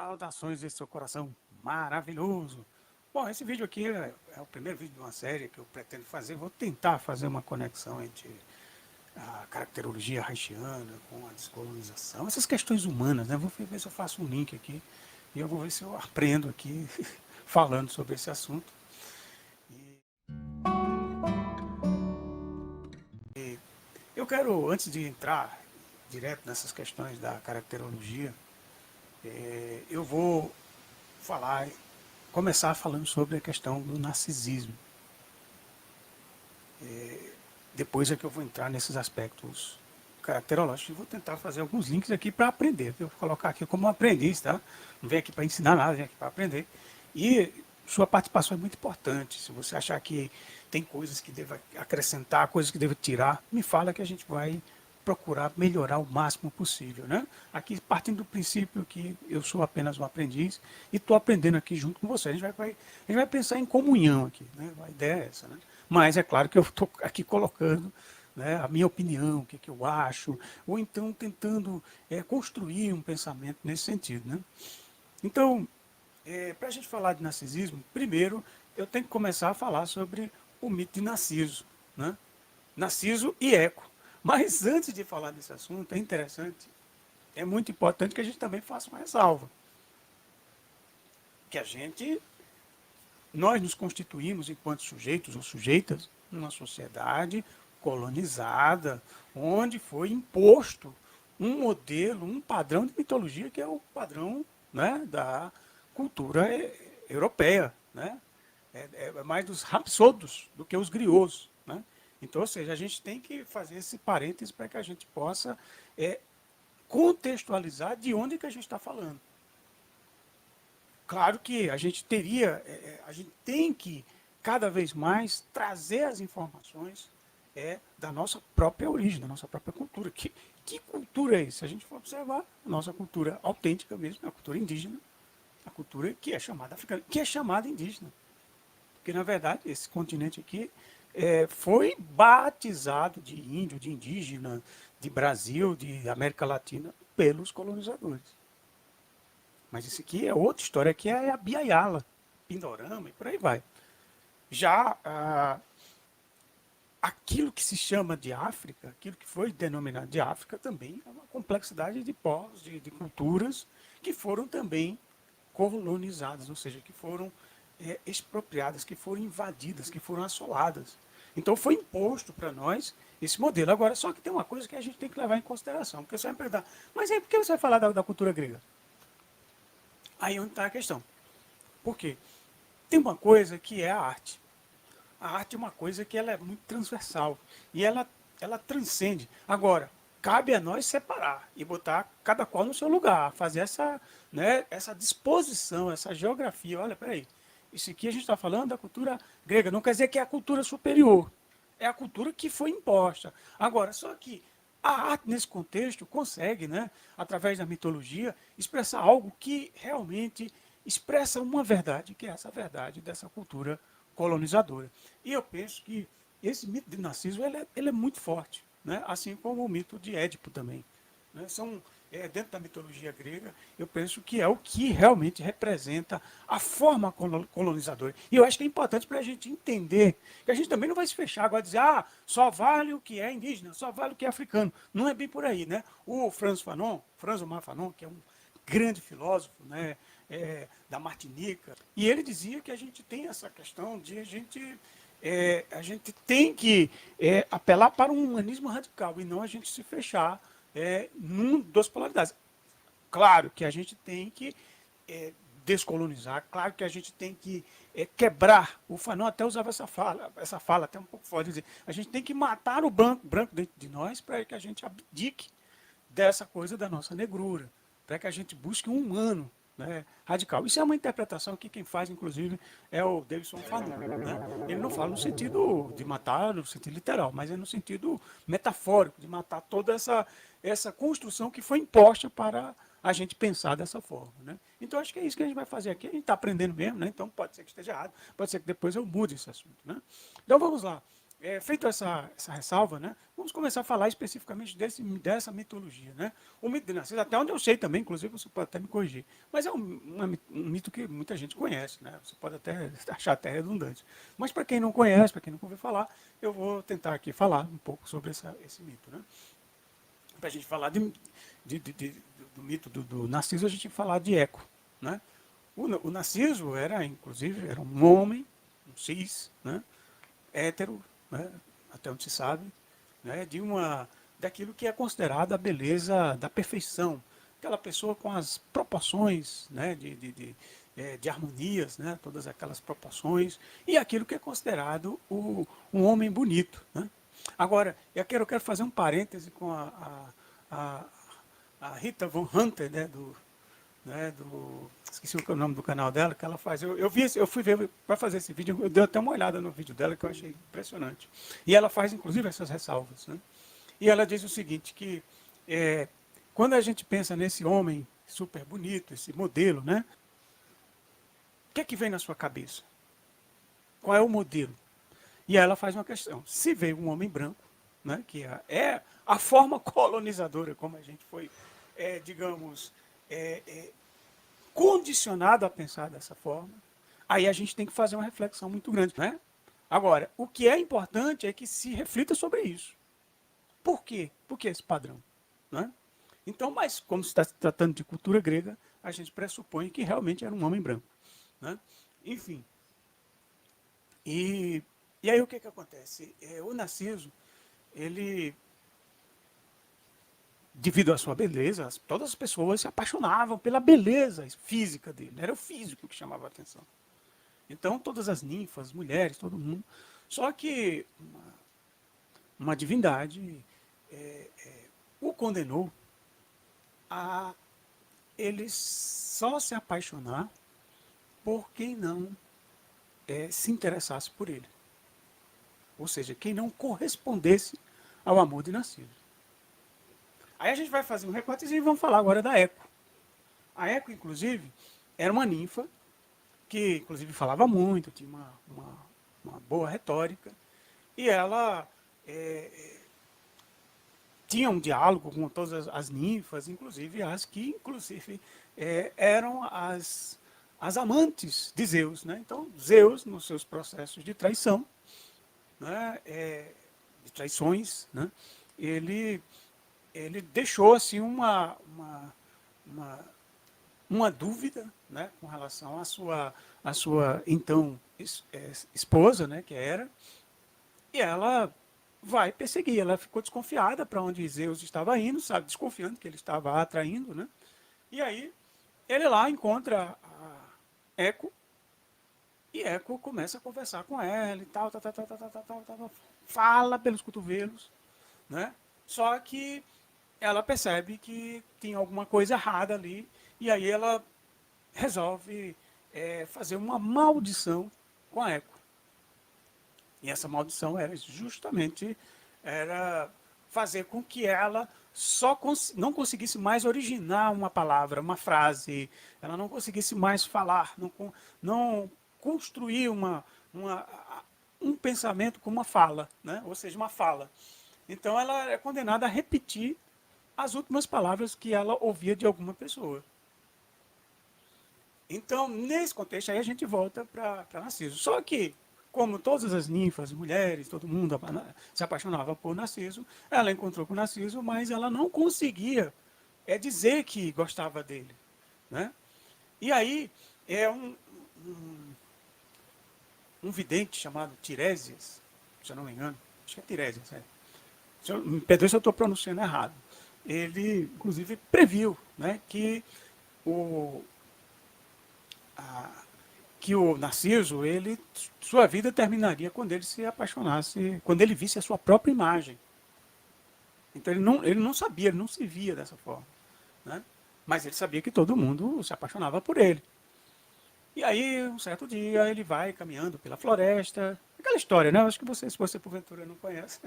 Saudações desse seu coração maravilhoso. Bom, esse vídeo aqui é o primeiro vídeo de uma série que eu pretendo fazer. Vou tentar fazer uma conexão entre a caracterologia haitiana com a descolonização, essas questões humanas, né? Vou ver se eu faço um link aqui e eu vou ver se eu aprendo aqui falando sobre esse assunto. Eu quero, antes de entrar direto nessas questões da caracterologia, eu vou falar, começar falando sobre a questão do narcisismo. Depois é que eu vou entrar nesses aspectos caracterológicos e vou tentar fazer alguns links aqui para aprender. Eu vou colocar aqui como um aprendiz, tá? Não vem aqui para ensinar nada, vem aqui para aprender. E sua participação é muito importante. Se você achar que tem coisas que deva acrescentar, coisas que deva tirar, me fala que a gente vai procurar melhorar o máximo possível, né? Aqui partindo do princípio que eu sou apenas um aprendiz e estou aprendendo aqui junto com você. A gente vai pensar em comunhão aqui, né? A ideia é essa, né? Mas é claro que eu estou aqui colocando, né, a minha opinião, o que, que eu acho, ou então tentando construir um pensamento nesse sentido, né? Então, para a gente falar de narcisismo, primeiro eu tenho que começar a falar sobre o mito de Narciso, né? Narciso e Eco. Mas antes de falar desse assunto, é interessante, é muito importante que a gente também faça uma ressalva. Que nós nos constituímos enquanto sujeitos ou sujeitas numa sociedade colonizada, onde foi imposto um modelo, um padrão de mitologia que é o padrão, né, da cultura europeia, né? É mais dos rapsodos do que os griots, né? Então, ou seja, a gente tem que fazer esse parênteses para que a gente possa contextualizar de onde que a gente está falando. Claro que a gente tem que cada vez mais trazer as informações da nossa própria origem, da nossa própria cultura. Que cultura é essa? Se a gente for observar, a nossa cultura autêntica mesmo, a cultura indígena, a cultura que é chamada africana, que é chamada indígena. Porque, na verdade, esse continente aqui foi batizado de índio, de indígena, de Brasil, de América Latina, pelos colonizadores. Mas isso aqui é outra história, aqui é a Biayala, Pindorama e por aí vai. Já aquilo que se chama de África, aquilo que foi denominado de África, também é uma complexidade de povos, de culturas, que foram também colonizadas, ou seja, que foram expropriadas, que foram invadidas, que foram assoladas. Então foi imposto para nós esse modelo. Agora, só que tem uma coisa que a gente tem que levar em consideração, porque você vai me perguntar, mas aí por que você vai falar da cultura grega? Aí onde está a questão. Por quê? Tem uma coisa que é a arte. A arte é uma coisa que ela é muito transversal e ela transcende. Agora, cabe a nós separar e botar cada qual no seu lugar, fazer essa disposição, essa geografia. Olha, peraí, isso aqui a gente está falando da cultura grega, não quer dizer que é a cultura superior, é a cultura que foi imposta. Agora, só que a arte, nesse contexto, consegue, né, através da mitologia, expressar algo que realmente expressa uma verdade, que é essa verdade dessa cultura colonizadora. E eu penso que esse mito de Narciso ele é muito forte, né? Assim como o mito de Édipo também. Né? Dentro da mitologia grega, eu penso que é o que realmente representa a forma colonizadora. E eu acho que é importante para a gente entender que a gente também não vai se fechar agora e dizer, só vale o que é indígena, só vale o que é africano. Não é bem por aí, né? O Franz Omar Fanon, que é um grande filósofo, né, da Martinica, e ele dizia que a gente tem essa questão de a gente tem que apelar para um humanismo radical e não a gente se fechar num das polaridades. Claro que a gente tem que descolonizar, claro que a gente tem que quebrar. O Fanon até usava essa fala até um pouco forte, dizer, a gente tem que matar o branco dentro de nós para que a gente abdique dessa coisa da nossa negrura, para que a gente busque um humano, né, radical. Isso é uma interpretação que quem faz, inclusive, é o Davidson Fanon. Né? Ele não fala no sentido de matar, no sentido literal, mas é no sentido metafórico, de matar toda essa construção que foi imposta para a gente pensar dessa forma. Né? Então, acho que é isso que a gente vai fazer aqui. A gente está aprendendo mesmo, né? Então pode ser que esteja errado, pode ser que depois eu mude esse assunto. Né? Então, vamos lá. feito essa ressalva, né, vamos começar a falar especificamente dessa mitologia. Né? O mito de Narciso, até onde eu sei também, inclusive você pode até me corrigir, mas é um mito que muita gente conhece, né? Você pode até achar até redundante. Mas para quem não conhece, para quem nunca ouviu falar, eu vou tentar aqui falar um pouco sobre esse mito. Né? Para a gente falar do mito do Narciso, a gente tem que falar de Eco. Né? O Narciso era, inclusive, era um homem, um cis, né? Hétero, né, até onde se sabe, né, daquilo que é considerado a beleza da perfeição. Aquela pessoa com as proporções, né, de harmonias, né, todas aquelas proporções, e aquilo que é considerado um homem bonito. Né. Agora, eu quero fazer um parêntese com a, a Rita Von Hunter, esqueci o nome do canal dela, que ela faz. Eu fui ver para fazer esse vídeo, eu dei até uma olhada no vídeo dela que eu achei impressionante. E ela faz inclusive essas ressalvas. Né? E ela diz o seguinte, que quando a gente pensa nesse homem super bonito, esse modelo, né? O que é que vem na sua cabeça? Qual é o modelo? E ela faz uma questão. Se veio um homem branco, né, que é a forma colonizadora, como a gente foi, digamos, condicionado a pensar dessa forma, aí a gente tem que fazer uma reflexão muito grande. Né? Agora, o que é importante é que se reflita sobre isso. Por quê? Por que esse padrão? Né? Então, mas como se está se tratando de cultura grega, a gente pressupõe que realmente era um homem branco. Né? Enfim. E aí o que acontece? O Narciso, ele, devido à sua beleza, todas as pessoas se apaixonavam pela beleza física dele. Era o físico que chamava a atenção. Então, todas as ninfas, mulheres, todo mundo. Só que uma divindade o condenou a ele só se apaixonar por quem não se interessasse por ele. Ou seja, quem não correspondesse ao amor de Narciso. Aí a gente vai fazer um recortezinho e vamos falar agora da Eco. A Eco, inclusive, era uma ninfa que, inclusive, falava muito, tinha uma boa retórica, e ela tinha um diálogo com todas as ninfas, inclusive as que, inclusive, eram as amantes de Zeus. Né? Então, Zeus, nos seus processos de traição, né, de traições, né, ele deixou assim uma dúvida, né, com relação à sua então esposa, né, que era, e ela vai perseguir. Ela ficou desconfiada para onde Zeus estava indo, sabe, desconfiando que ele estava a atraindo, né? E aí ele lá encontra a Eco e Eco começa a conversar com ela e tal, fala pelos cotovelos, né? Só que ela percebe que tem alguma coisa errada ali e aí ela resolve fazer uma maldição com a Eco. E essa maldição era justamente fazer com que ela não conseguisse mais originar uma palavra, uma frase, ela não conseguisse mais falar, não construir um pensamento com uma fala, né? Ou seja, uma fala. Então ela é condenada a repetir as últimas palavras que ela ouvia de alguma pessoa. Então, nesse contexto, aí a gente volta para Narciso. Só que, como todas as ninfas, mulheres, todo mundo se apaixonava por Narciso, ela encontrou com Narciso, mas ela não conseguia dizer que gostava dele. Né? E aí, um vidente chamado Tiresias, se eu não me engano, acho que é Tiresias, me perdoe se eu estou pronunciando errado. Ele, inclusive, previu, né, que o Narciso, sua vida terminaria quando ele se apaixonasse, quando ele visse a sua própria imagem. Então ele não sabia, ele não se via dessa forma. Né? Mas ele sabia que todo mundo se apaixonava por ele. E aí, um certo dia, ele vai caminhando pela floresta. Aquela história, né? Acho que se você porventura não conhece,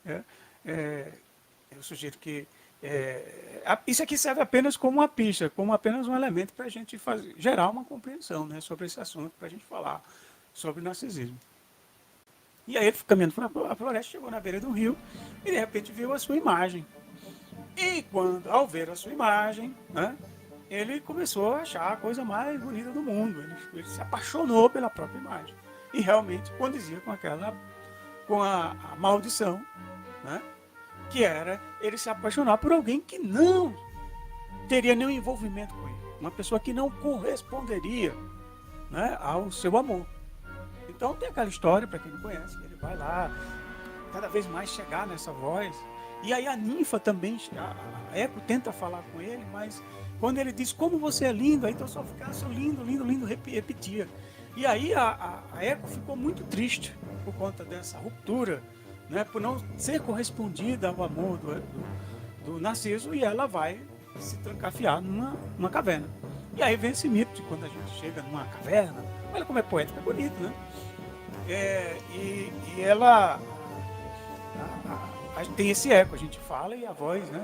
é, é, eu sugiro que isso aqui serve apenas como uma pista, como apenas um elemento para a gente gerar uma compreensão, né, sobre esse assunto, para a gente falar sobre narcisismo. E aí ele foi caminhando pela floresta, chegou na beira do rio e de repente viu a sua imagem. E quando, ao ver a sua imagem, né, ele começou a achar a coisa mais bonita do mundo. Ele se apaixonou pela própria imagem. E realmente condizia com com a maldição, né, que era ele se apaixonar por alguém que não teria nenhum envolvimento com ele. Uma pessoa que não corresponderia, né, ao seu amor. Então tem aquela história, para quem não conhece, ele vai lá, cada vez mais chegar nessa voz. E aí a ninfa também, a Eco tenta falar com ele, mas quando ele diz como você é lindo, aí então só ficava só lindo, lindo, lindo, repetia. E aí a Eco ficou muito triste por conta dessa ruptura, né, por não ser correspondida ao amor do Narciso, e ela vai se trancafiar numa caverna. E aí vem esse mito de quando a gente chega numa caverna, olha como é poético, é bonito, né? E ela tem esse eco, a gente fala e a voz, né,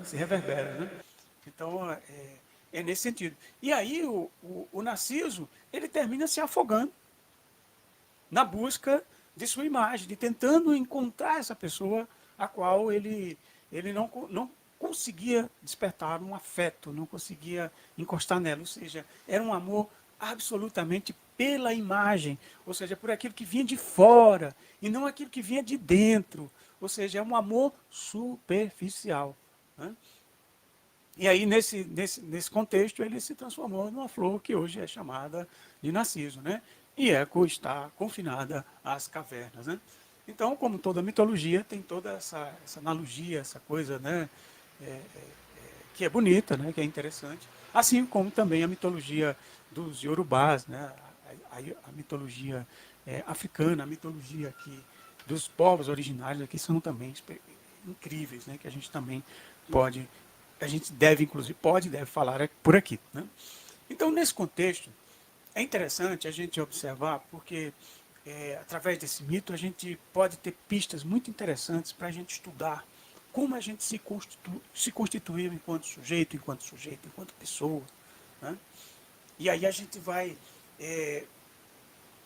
se reverbera, né? Então é nesse sentido. E aí o Narciso, ele termina se afogando na busca de sua imagem, de tentando encontrar essa pessoa a qual ele não conseguia despertar um afeto, não conseguia encostar nela. Ou seja, era um amor absolutamente pela imagem, ou seja, por aquilo que vinha de fora e não aquilo que vinha de dentro. Ou seja, é um amor superficial, né? E aí, nesse contexto, ele se transformou numa flor que hoje é chamada de Narciso, né? E Eco está confinada às cavernas, né? Então, como toda mitologia, tem toda essa analogia, essa coisa, né? Que é bonita, né? Que é interessante. Assim como também a mitologia dos Yorubás, né? A mitologia africana, a mitologia aqui dos povos originários aqui são também incríveis, né? Que a gente também pode, a gente deve, inclusive, pode e deve falar por aqui, né? Então, nesse contexto, é interessante a gente observar, porque através desse mito a gente pode ter pistas muito interessantes para a gente estudar como a gente se constituiu enquanto sujeito, enquanto pessoa, né? E aí a gente vai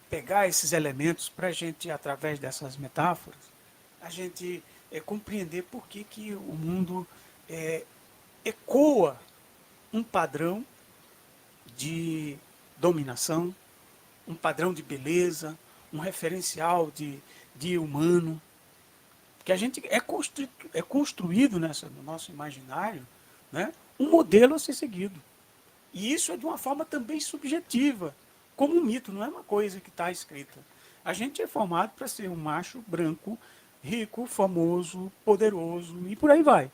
pegar esses elementos para a gente, através dessas metáforas, a gente compreender por que o mundo ecoa um padrão de dominação, um padrão de beleza, um referencial de humano, que a gente é construído no nosso imaginário, né, um modelo a ser seguido. E isso é de uma forma também subjetiva, como um mito, não é uma coisa que está escrita. A gente é formado para ser um macho branco, rico, famoso, poderoso e por aí vai.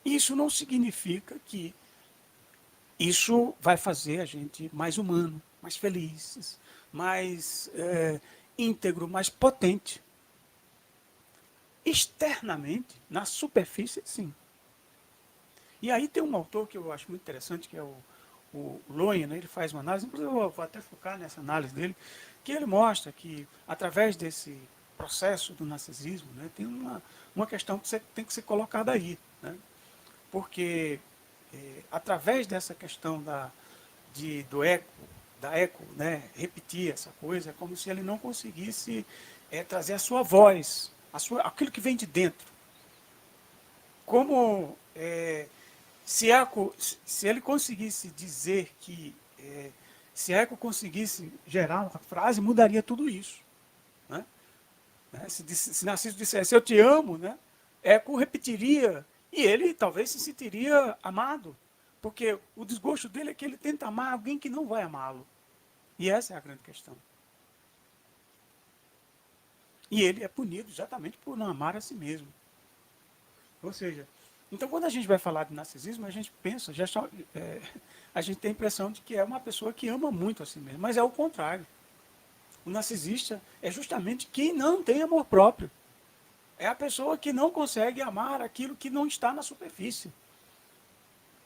Isso não significa que isso vai fazer a gente mais humano, mais feliz, mais íntegro, mais potente. Externamente, na superfície, sim. E aí tem um autor que eu acho muito interessante, que é o Lohen, né? Ele faz uma análise, inclusive eu vou até focar nessa análise dele, que ele mostra que, através desse processo do narcisismo, né, tem uma questão que tem que ser colocada aí, né? Porque através dessa questão do eco, da eco, né, repetir essa coisa, é como se ele não conseguisse trazer a sua voz, aquilo que vem de dentro. Como se ele conseguisse dizer que, se Eco conseguisse gerar uma frase, mudaria tudo isso, né? Se Narciso dissesse, eu te amo, né? Eco repetiria, e ele talvez se sentiria amado, porque o desgosto dele é que ele tenta amar alguém que não vai amá-lo. E essa é a grande questão. E ele é punido exatamente por não amar a si mesmo. Ou seja, então quando a gente vai falar de narcisismo, a gente pensa, a gente tem a impressão de que é uma pessoa que ama muito a si mesmo, mas é o contrário. O narcisista é justamente quem não tem amor próprio. É a pessoa que não consegue amar aquilo que não está na superfície.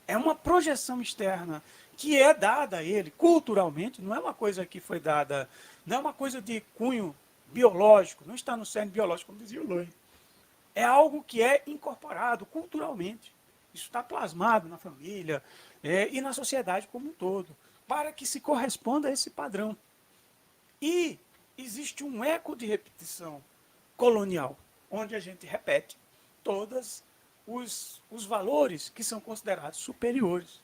É uma projeção externa que é dada a ele culturalmente, não é uma coisa que foi dada, não é uma coisa de cunho biológico, não está no cerne biológico, como dizia o Lohen. É algo que é incorporado culturalmente. Isso está plasmado na família e na sociedade como um todo, para que se corresponda a esse padrão. E existe um eco de repetição colonial, onde a gente repete todos os valores que são considerados superiores.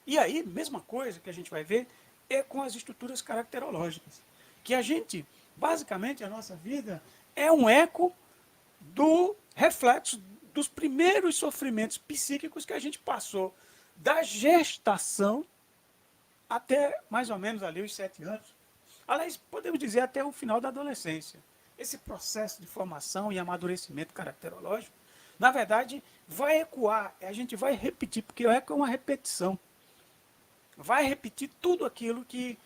E aí, mesma coisa que a gente vai ver é com as estruturas caracterológicas, que a gente, basicamente, a nossa vida é um eco do reflexo dos primeiros sofrimentos psíquicos que a gente passou da gestação até mais ou menos ali os 7 anos. Aliás, podemos dizer até o final da adolescência. Esse processo de formação e amadurecimento caracterológico, na verdade, vai ecoar, a gente vai repetir, porque o eco é uma repetição. Vai repetir tudo aquilo que,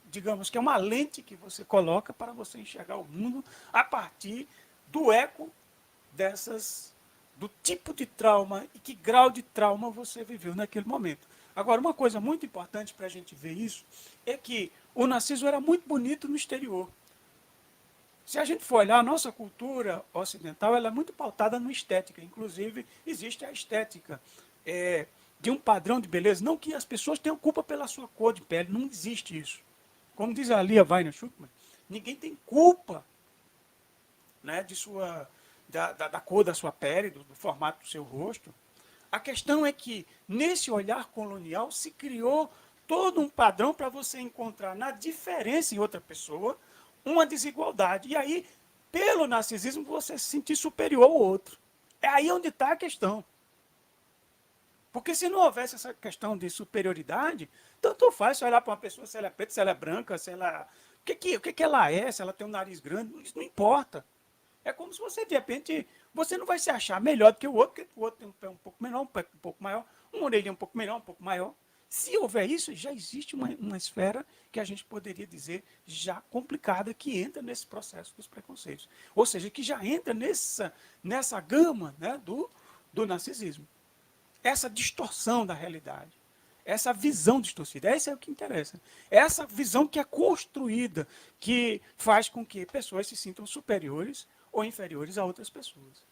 digamos, que é uma lente que você coloca para você enxergar o mundo a partir do eco do tipo de trauma e que grau de trauma você viveu naquele momento. Agora, uma coisa muito importante para a gente ver isso é que o narciso era muito bonito no exterior. Se a gente for olhar, a nossa cultura ocidental ela é muito pautada no estética. Inclusive, existe a estética de um padrão de beleza. Não que as pessoas tenham culpa pela sua cor de pele, não existe isso. Como diz a Lia Weiner-Schuckmann, ninguém tem culpa, né, da cor da sua pele, do formato do seu rosto. A questão é que, nesse olhar colonial, se criou todo um padrão para você encontrar na diferença em outra pessoa uma desigualdade. E aí, pelo narcisismo, você se sentir superior ao outro. É aí onde está a questão. Porque se não houvesse essa questão de superioridade, tanto faz se olhar para uma pessoa, se ela é preta, se ela é branca, se ela... O que ela é, se ela tem um nariz grande, isso não importa. É como se você, de repente, você não vai se achar melhor do que o outro, porque o outro tem um pé um pouco menor, um pé um pouco maior, uma orelha um pouco menor, um pouco maior. Se houver isso, já existe uma esfera que a gente poderia dizer já complicada, que entra nesse processo dos preconceitos. Ou seja, que já entra nessa gama, né, do narcisismo. Essa distorção da realidade. Essa visão distorcida. Esse é o que interessa. Essa visão que é construída, que faz com que pessoas se sintam superiores ou inferiores a outras pessoas.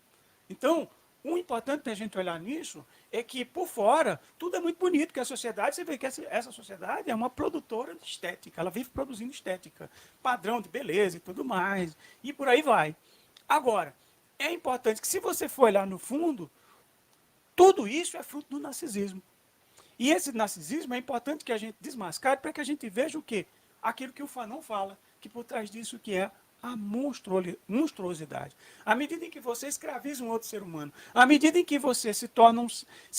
Então, o importante da gente olhar nisso é que, por fora, tudo é muito bonito, que a sociedade, você vê que essa sociedade é uma produtora de estética, ela vive produzindo estética, padrão de beleza e tudo mais, e por aí vai. Agora, é importante que, se você for olhar no fundo, tudo isso é fruto do narcisismo. E esse narcisismo é importante que a gente desmascare para que a gente veja o quê? Aquilo que o Fanon fala, que por trás disso que é a monstruosidade. À medida em que você escraviza um outro ser humano, à medida em que você se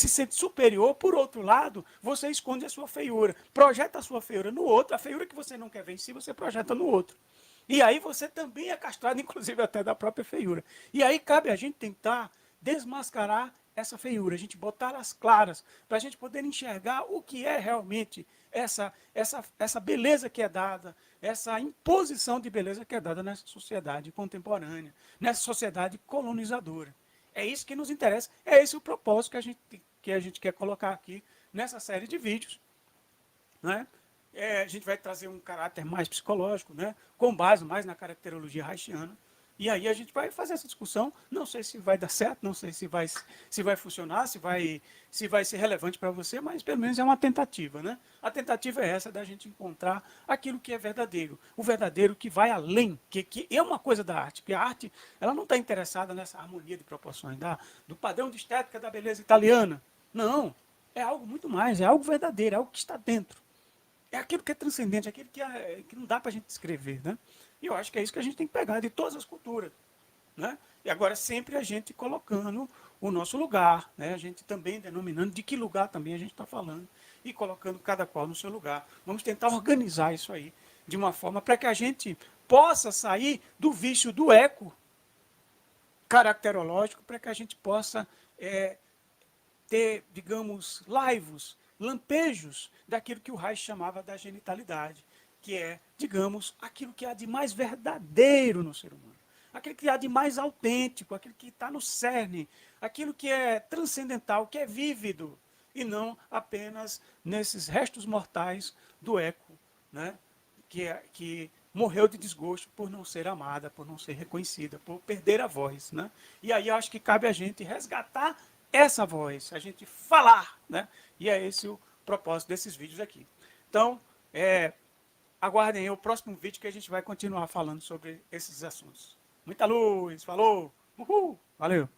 sente superior, por outro lado, você esconde a sua feiura, projeta a sua feiura no outro, a feiura que você não quer ver em si, você projeta no outro. E aí você também é castrado, inclusive até da própria feiura. E aí cabe a gente tentar desmascarar essa feiura, a gente botar as claras, para a gente poder enxergar o que é realmente essa beleza que é dada, essa imposição de beleza que é dada nessa sociedade contemporânea, nessa sociedade colonizadora. É isso que nos interessa, é esse o propósito que a gente quer colocar aqui nessa série de vídeos. Né? A gente vai trazer um caráter mais psicológico, né? Com base mais na caracterologia haitiana. E aí a gente vai fazer essa discussão. Não sei se vai dar certo, não sei se vai funcionar, se vai ser relevante para você, mas pelo menos é uma tentativa. Né? A tentativa é essa, da gente encontrar aquilo que é verdadeiro. O verdadeiro que vai além, que é uma coisa da arte. Porque a arte ela não está interessada nessa harmonia de proporções, do padrão de estética da beleza italiana. Não, é algo muito mais, é algo verdadeiro, é algo que está dentro. É aquilo que é transcendente, aquilo que não dá para a gente descrever. Né? E eu acho que é isso que a gente tem que pegar de todas as culturas. Né? E agora sempre a gente colocando o nosso lugar, né? A gente também denominando de que lugar também a gente está falando e colocando cada qual no seu lugar. Vamos tentar organizar isso aí de uma forma para que a gente possa sair do vício do eco caracterológico, para que a gente possa ter, digamos, laivos, lampejos daquilo que o Reich chamava da genitalidade, que é, digamos, aquilo que há de mais verdadeiro no ser humano, aquilo que há de mais autêntico, aquilo que está no cerne, aquilo que é transcendental, que é vívido, e não apenas nesses restos mortais do eco, né? que morreu de desgosto por não ser amada, por não ser reconhecida, por perder a voz. Né? E aí eu acho que cabe a gente resgatar essa voz, a gente falar. Né? E é esse o propósito desses vídeos aqui. Então, aguardem aí o próximo vídeo que a gente vai continuar falando sobre esses assuntos. Muita luz, falou, uhul, valeu.